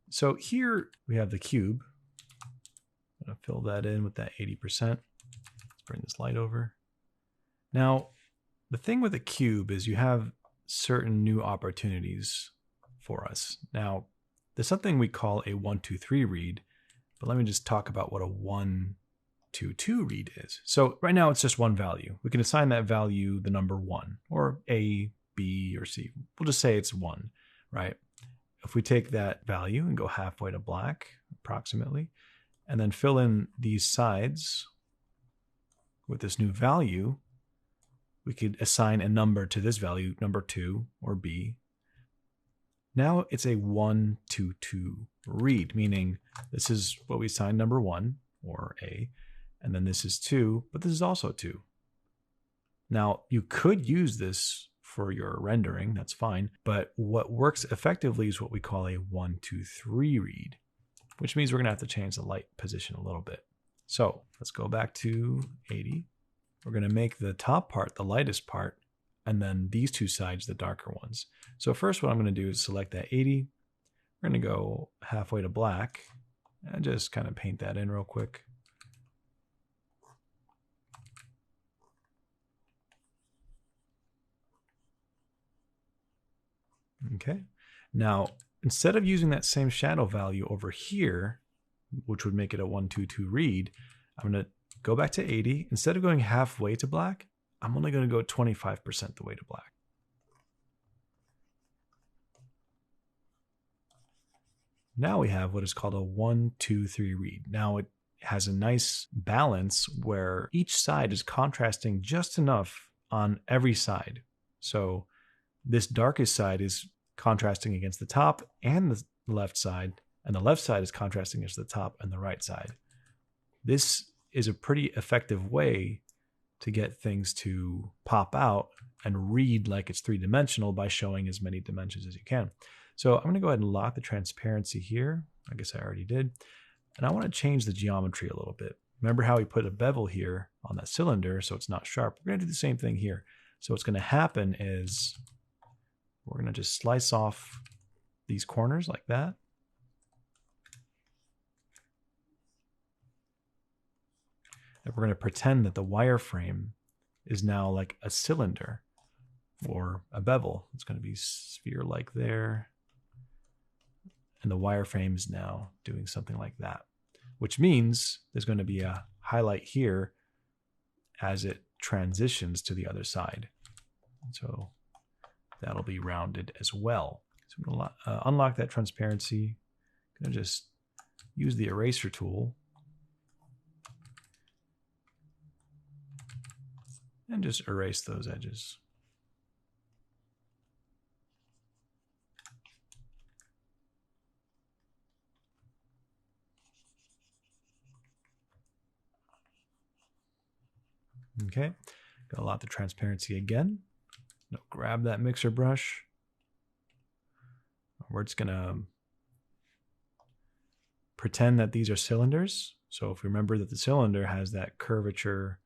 So here we have the cube. I'm going to fill that in with that 80%. Let's bring this light over. Now, the thing with a cube is you have certain new opportunities for us. Now, there's something we call a 1, 2, 3 read, but let me just talk about what a 1, 2, 2 read is. So right now it's just one value. We can assign that value the number 1, or A, B, or C. We'll just say it's 1, right? If we take that value and go halfway to black, approximately, and then fill in these sides with this new value, we could assign a number to this value, number 2 or B. Now it's a 1, 2, 2 read, meaning this is what we assign number 1 or A, and then this is 2, but this is also 2. Now you could use this for your rendering, that's fine, but what works effectively is what we call a 1, 2, 3 read, which means we're gonna have to change the light position a little bit. So let's go back to 80. We're gonna make the top part the lightest part, and then these two sides the darker ones. So first what I'm gonna do is select that 80. We're gonna go halfway to black and just kind of paint that in real quick. Okay, now instead of using that same shadow value over here, which would make it a 1, 2, 2 read, I'm gonna go back to 80. Instead of going halfway to black, I'm only gonna go 25% the way to black. Now we have what is called a 1, 2, 3 read. Now it has a nice balance where each side is contrasting just enough on every side. So this darkest side is contrasting against the top and the left side, and the left side is contrasting against the top and the right side. This is a pretty effective way to get things to pop out and read like it's three-dimensional by showing as many dimensions as you can. So I'm going to go ahead and lock the transparency here. I guess I already did. And I want to change the geometry a little bit. Remember how we put a bevel here on that cylinder so it's not sharp? We're going to do the same thing here. So what's going to happen is we're going to just slice off these corners like that. And we're going to pretend that the wireframe is now like a cylinder or a bevel. It's going to be sphere-like there. And the wireframe is now doing something like that, which means there's going to be a highlight here as it transitions to the other side. So that'll be rounded as well. So I'm going to unlock that transparency. I'm going to just use the eraser tool and just erase those edges. Okay, gonna lock the transparency again. Now grab that mixer brush. We're just gonna pretend that these are cylinders. So if we remember that the cylinder has that curvature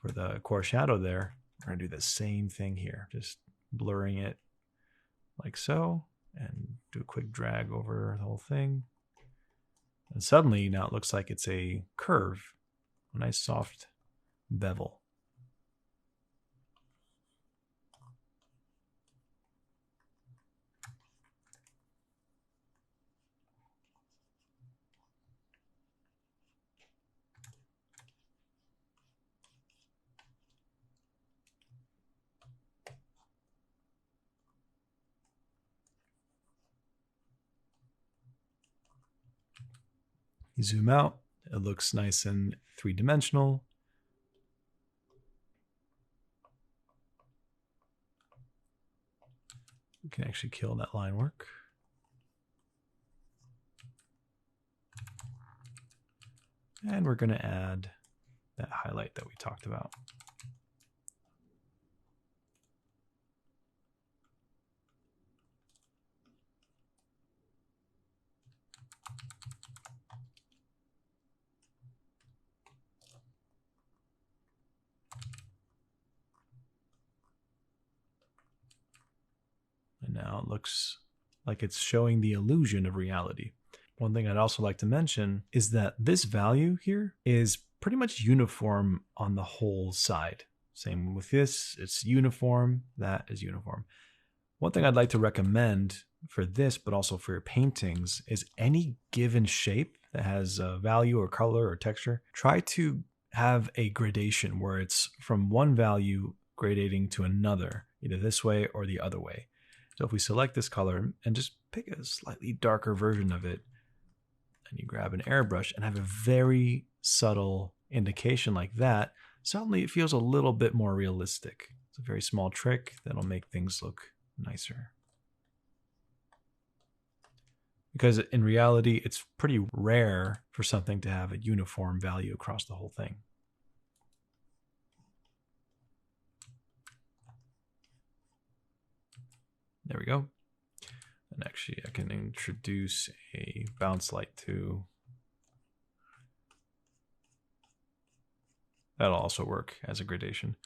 for the core shadow there, we're gonna do the same thing here, just blurring it like so, and do a quick drag over the whole thing. And suddenly now it looks like it's a curve, a nice soft bevel. You zoom out, it looks nice and three-dimensional. We can actually kill that line work. And we're going to add that highlight that we talked about. And now it looks like it's showing the illusion of reality. One thing I'd also like to mention is that this value here is pretty much uniform on the whole side. Same with this, it's uniform, that is uniform. One thing I'd like to recommend for this, but also for your paintings, is any given shape that has a value or color or texture, try to have a gradation where it's from one value gradating to another, either this way or the other way. So if we select this color and just pick a slightly darker version of it, and you grab an airbrush and have a very subtle indication like that, suddenly it feels a little bit more realistic. It's a very small trick that'll make things look nicer. Because in reality, it's pretty rare for something to have a uniform value across the whole thing. There we go. And actually, I can introduce a bounce light too. That'll also work as a gradation.